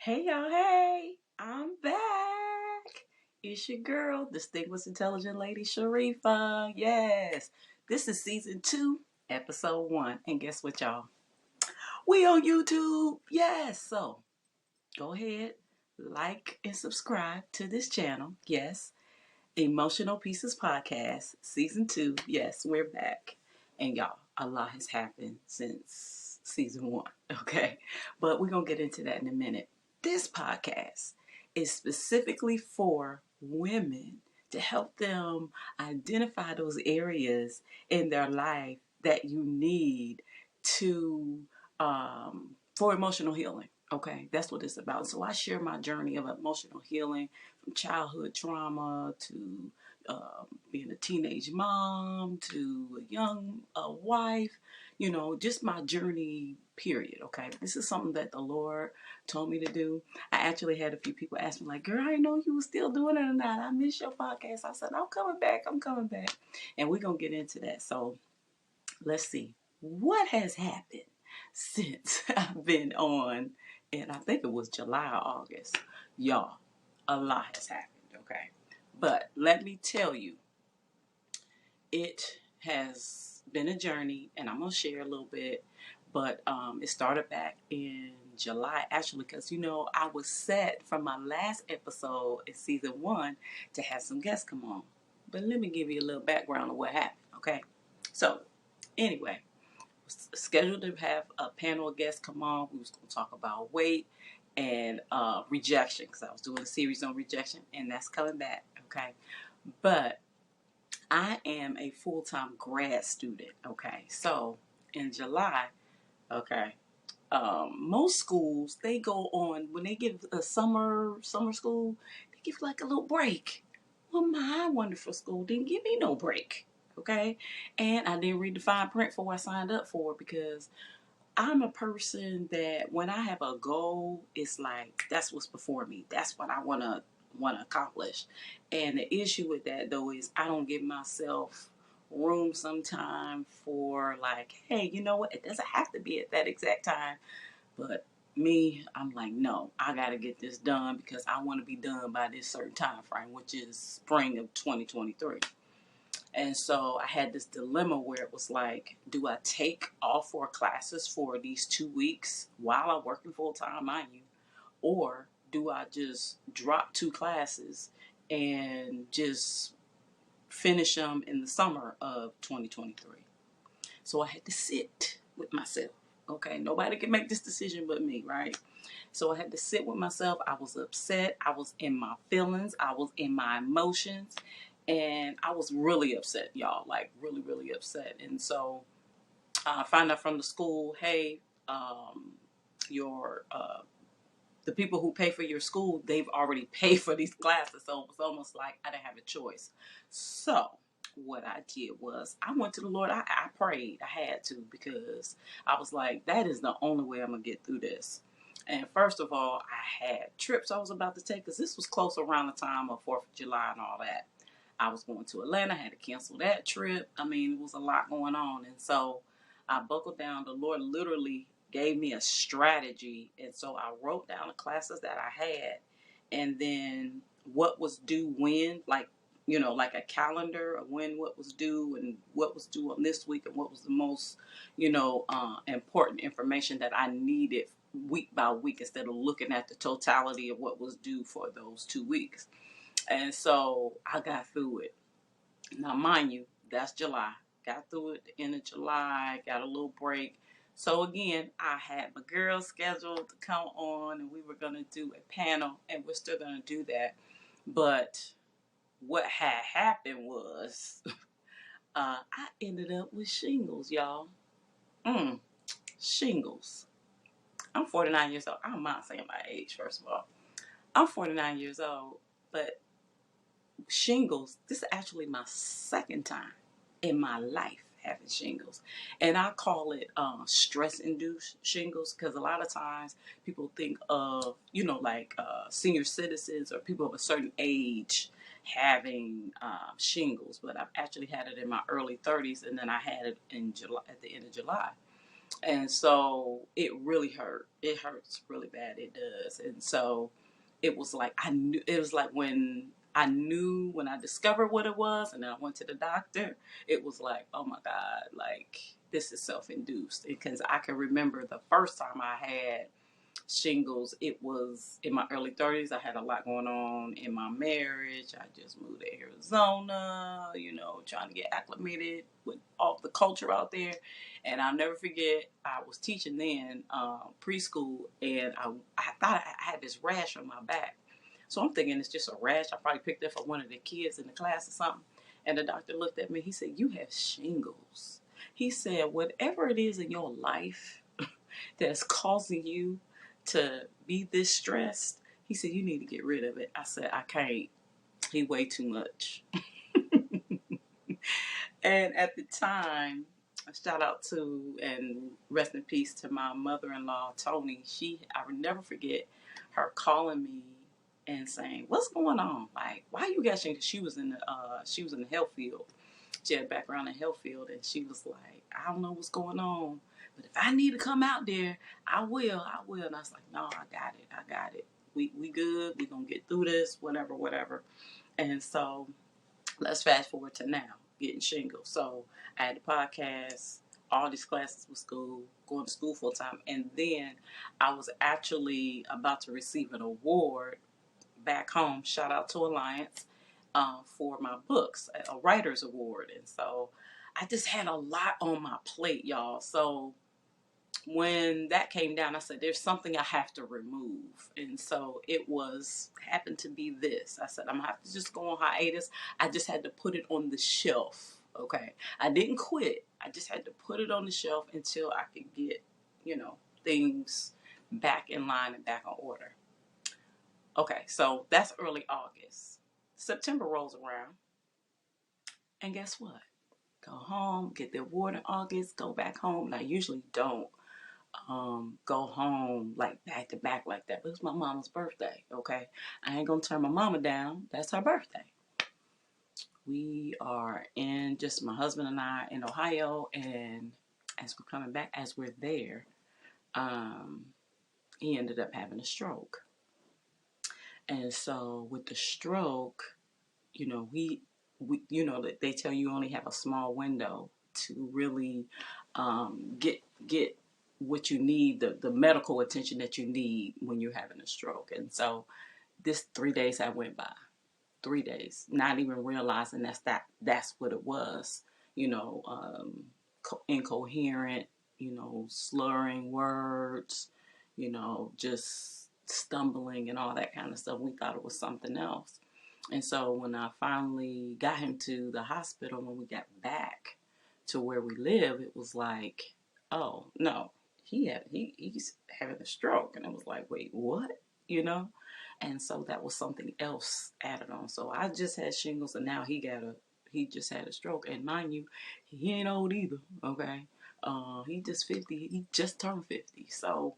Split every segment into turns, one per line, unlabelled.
Hey y'all, hey, I'm back. It's your girl, distinguished intelligent lady Sharifa. Yes, this is season 2, episode 1. And guess what, y'all? We on YouTube. Yes, so go ahead, like and subscribe to this channel. Yes, Emotional Pieces Podcast, season 2. Yes, we're back. And y'all, a lot has happened since season 1, okay? But we're going to get into that in a minute. This podcast is specifically for women to help them identify those areas in their life that you need to for emotional healing. Okay, that's what it's about. So I share my journey of emotional healing from childhood trauma to being a teenage mom to a young wife, just my journey, period. Okay, this is something that the Lord told me to do. I actually had a few people ask me, like, girl, I didn't know you were still doing it or not. I missed your podcast. I said, I'm coming back. I'm coming back. And we're going to get into that. So let's see what has happened since I've been on, and I think it was July or August. Y'all, a lot has happened, okay? But let me tell you, it has been a journey, and I'm going to share a little bit. But it started back in July, actually, because, I was set from my last episode in season 1 to have some guests come on. But let me give you a little background of what happened, okay? So, anyway, scheduled to have a panel of guests come on. We was going to talk about weight and rejection, because I was doing a series on rejection, and that's coming back, okay? But I am a full-time grad student, okay? So in July, okay, most schools, they go on, when they give a summer school, they give like a little break. Well, my wonderful school didn't give me no break, okay? And I didn't read the fine print for what I signed up for, because I'm a person that when I have a goal, it's like that's what's before me. That's what I wanna accomplish. And the issue with that though is I don't give myself room sometime for, like, hey, you know what? It doesn't have to be at that exact time. But me, I'm like, no, I gotta get this done because I want to be done by this certain time frame, which is spring of 2023. And so I had this dilemma where it was like, do I take all 4 classes for these 2 weeks while I'm working full time, mind you, or do I just drop 2 classes and just finish them in the summer of 2023? So I had to sit with myself. Okay, nobody can make this decision but me, right? So I had to sit with myself. I was upset. I was in my feelings. I was in my emotions. And I was really upset, y'all, like really, really upset. And so I found out from the school, hey, your the people who pay for your school, they've already paid for these classes. So it was almost like I didn't have a choice. So what I did was I went to the Lord. I prayed. I had to, because I was like, that is the only way I'm going to get through this. And first of all, I had trips I was about to take, because this was close around the time of 4th of July and all that. I was going to Atlanta. I had to cancel that trip. I mean, it was a lot going on. And so I buckled down. The Lord literally gave me a strategy. And so I wrote down the classes that I had, and then what was due when, like, like a calendar of when what was due and what was due on this week and what was the most, important information that I needed week by week, instead of looking at the totality of what was due for those 2 weeks. And so I got through it. Now, mind you, that's July. Got through it the end of July, got a little break. So again, I had my girls scheduled to come on, and we were going to do a panel, and we're still going to do that. But what had happened was I ended up with shingles, y'all. Shingles. I'm 49 years old. I don't mind saying my age, first of all. I'm 49 years old, but shingles, this is actually my second time in my life having shingles. And I call it stress-induced shingles, because a lot of times people think of, like senior citizens or people of a certain age having shingles. But I've actually had it in my early 30s, and then I had it in July, at the end of July. And so it really hurt. It hurts really bad. It does. And so it was like I knew. It was like when I knew when I discovered what it was, and then I went to the doctor. It was like, oh my God, like this is self-induced, because I can remember the first time I had shingles. It was in my early 30s. I had a lot going on in my marriage. I just moved to Arizona, trying to get acclimated with all the culture out there. And I'll never forget, I was teaching then preschool, and I thought I had this rash on my back. So I'm thinking it's just a rash. I probably picked up for one of the kids in the class or something. And the doctor looked at me. He said, "You have shingles." He said, "Whatever it is in your life that's causing you to be this stressed," he said, "you need to get rid of it." I said, "I can't. He weighed too much." And at the time, shout out to and rest in peace to my mother-in-law, Tony. I would never forget her calling me and saying, "What's going on? Like, why are you gushing?" Because she was in the health field. She had a background in health field, and she was like, "I don't know what's going on, but if I need to come out there, I will. I will." And I was like, "No, I got it. I got it. We good. We gonna get through this. Whatever, whatever." And so let's fast forward to now, getting shingles. So I had the podcast, all these classes with school, going to school full time, and then I was actually about to receive an award back home. Shout out to Alliance for my books, a writer's award. And so I just had a lot on my plate, y'all. So when that came down, I said, there's something I have to remove. And so happened to be this. I said, I'm going to have to just go on hiatus. I just had to put it on the shelf. Okay. I didn't quit. I just had to put it on the shelf until I could get, things back in line and back on order. Okay. So that's early August. September rolls around. And guess what? Go home, get the award in August, go back home. And I usually don't go home like back to back like that. But it's my mama's birthday, okay? I ain't gonna turn my mama down. That's her birthday. We are in, just my husband and I, in Ohio, and as we're coming back, as we're there, um, he ended up having a stroke. And so with the stroke, that they tell you only have a small window to really get what you need, the medical attention that you need when you're having a stroke. And so this 3 days I went by, 3 days, not even realizing that's what it was, incoherent, slurring words, just stumbling and all that kind of stuff. We thought it was something else. And so when I finally got him to the hospital, when we got back to where we live, it was like, oh no, he's having a stroke. And it was like, wait, what? And so that was something else added on. So I just had shingles, and now he just had a stroke. And mind you, he ain't old either. Okay, he just 50. He just turned 50. So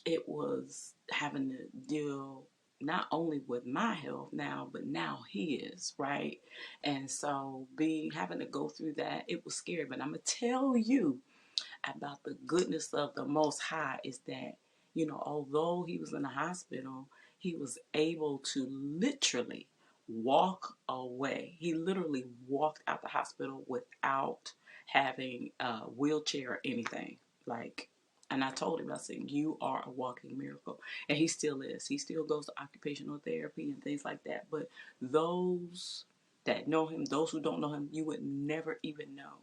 it was having to deal not only with my health now, but now his, right? And so having to go through that, it was scary. But I'm gonna tell you about the goodness of the Most High is that, although he was in the hospital, he was able to literally walk away. He literally walked out the hospital without having a wheelchair or anything. Like, and I told him, I said, "You are a walking miracle." And he still is. He still goes to occupational therapy and things like that. But those that know him, those who don't know him, you would never even know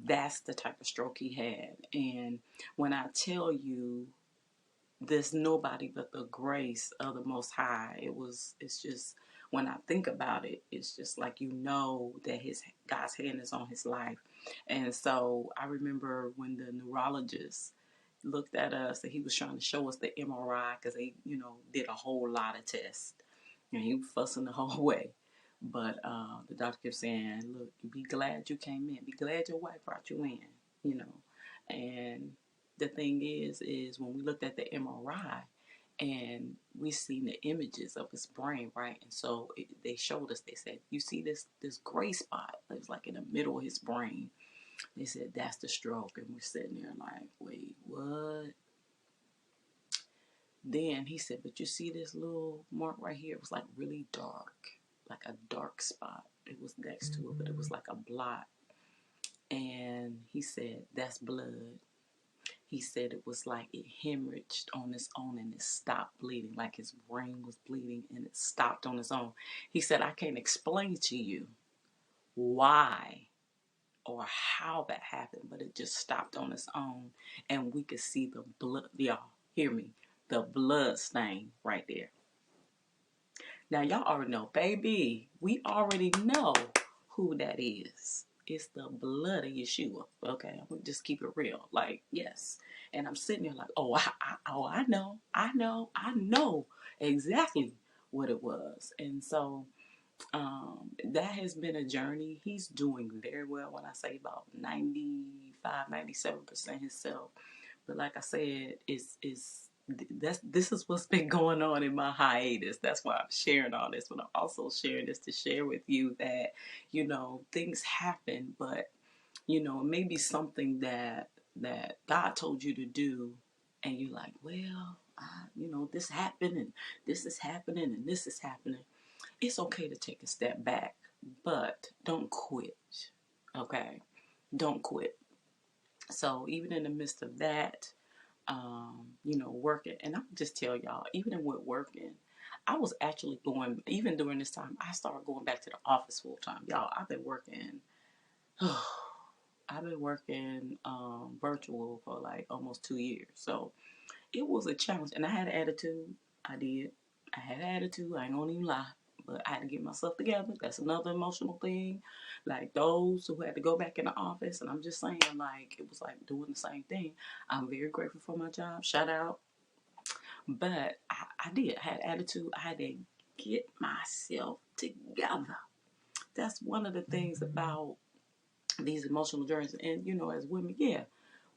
that's the type of stroke he had. And when I tell you, there's nobody but the grace of the Most High. It's just, when I think about it, it's just like, that God's hand is on his life. And so I remember when the neurologist looked at us, and he was trying to show us the MRI, because they, did a whole lot of tests, and he was fussing the whole way. But the doctor kept saying, "Look, be glad you came in. Be glad your wife brought you in." And the thing is when we looked at the MRI, and we seen the images of his brain, right? And so they showed us. They said, "You see this gray spot? It was like in the middle of his brain." They said, that's the stroke. And we're sitting there like, wait, what? Then he said, but you see this little mark right here? It was like really dark, like a dark spot. It was next to it, but it was like a blot. And he said, that's blood. He said it was like it hemorrhaged on its own and it stopped bleeding, like his brain was bleeding and it stopped on its own. He said, I can't explain to you why or how that happened, but it just stopped on its own. And we could see the blood. Y'all, hear me. The blood stain right there. Now, y'all already know, baby, we already know who that is. It's the blood of Yeshua. Okay, I'm gonna just keep it real. Like, yes. And I'm sitting there like, oh, I know exactly what it was. And so that has been a journey. He's doing very well. When I say about 95, 97% himself. But like I said, this is what's been going on in my hiatus. That's why I'm sharing all this. But I'm also sharing this to share with you that, things happen, but it may be something that God told you to do, and you're like, well, this happened, and this is happening, and this is happening. It's okay to take a step back, but don't quit. Okay, don't quit. So even in the midst of that, working. And I'm just tell y'all, even with working, I was actually going, even during this time, I started going back to the office full time. Y'all, I've been working, virtual for like almost 2 years. So it was a challenge. And I had an attitude. I did. I had an attitude. I ain't gonna even lie. But I had to get myself together. That's another emotional thing. Like those who had to go back in the office. And I'm just saying, like, it was like doing the same thing. I'm very grateful for my job. Shout out. But I did. I had attitude. I had to get myself together. That's one of the things about these emotional journeys. And, as women, yeah,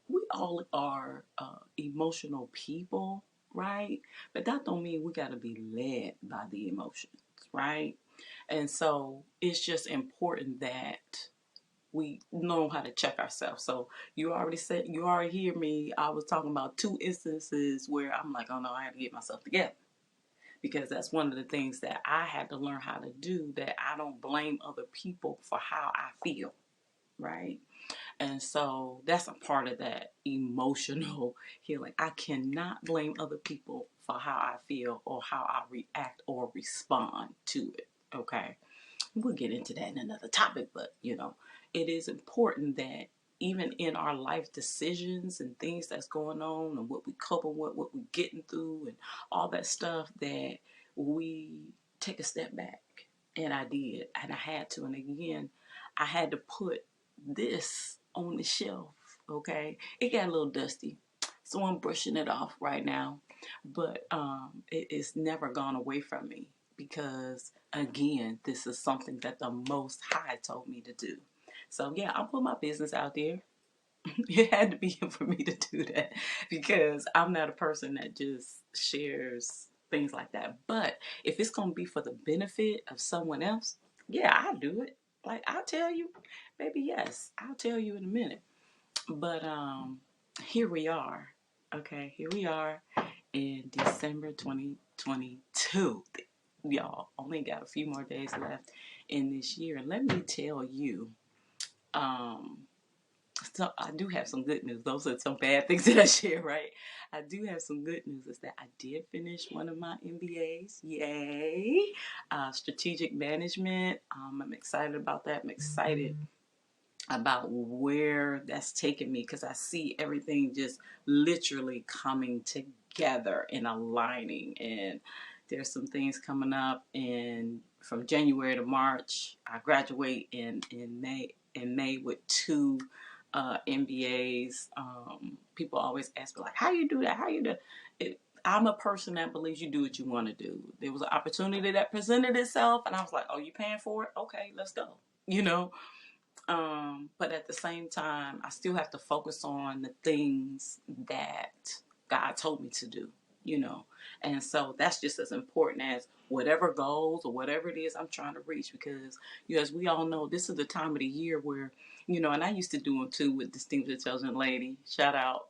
we all are emotional people, right? But that don't mean we got to be led by the emotions, right? And so it's just important that we know how to check ourselves. So you already hear me. I was talking about 2 instances where I'm like, oh no, I have to get myself together. Because that's one of the things that I had to learn how to do, that I don't blame other people for how I feel, right? And so that's a part of that emotional healing. I cannot blame other people for how I feel or how I react or respond to it, okay? We'll get into that in another topic, but it is important that even in our life decisions and things that's going on and what we couple with, what we're getting through and all that stuff, that we take a step back. And I did, and I had to. And again, I had to put this on the shelf, okay? It got a little dusty, so I'm brushing it off right now. But it's never gone away from me, because again, this is something that the Most High told me to do. So yeah, I'll put my business out there. It had to be for me to do that, because I'm not a person that just shares things like that. But if it's going to be for the benefit of someone else, yeah, I'll do it. Like, I'll tell you, baby, yes, I'll tell you in a minute. But here we are. Okay, here we are in December 2022. Y'all only got a few more days left in this year. And let me tell you, um, so I do have some good news. Those are some bad things that I share, right? I do have some good news. Is that I did finish one of my MBAs. Yay! Strategic management. I'm excited about that. I'm excited about where that's taken me, because I see everything just literally coming together and aligning. And there's some things coming up, and from January to March, I graduate in May with 2 MBAs. People always ask me, like, how you do that? How you do it? I'm a person that believes you do what you want to do. There was an opportunity that presented itself, and I was like, oh, you paying for it? Okay, let's go. But at the same time, I still have to focus on the things that God told me to do. you know. And so that's just as important as whatever goals or whatever it is I'm trying to reach, because as we all know, this is the time of the year where, and I used to do them too with Distinguished Intelligent Lady. Shout out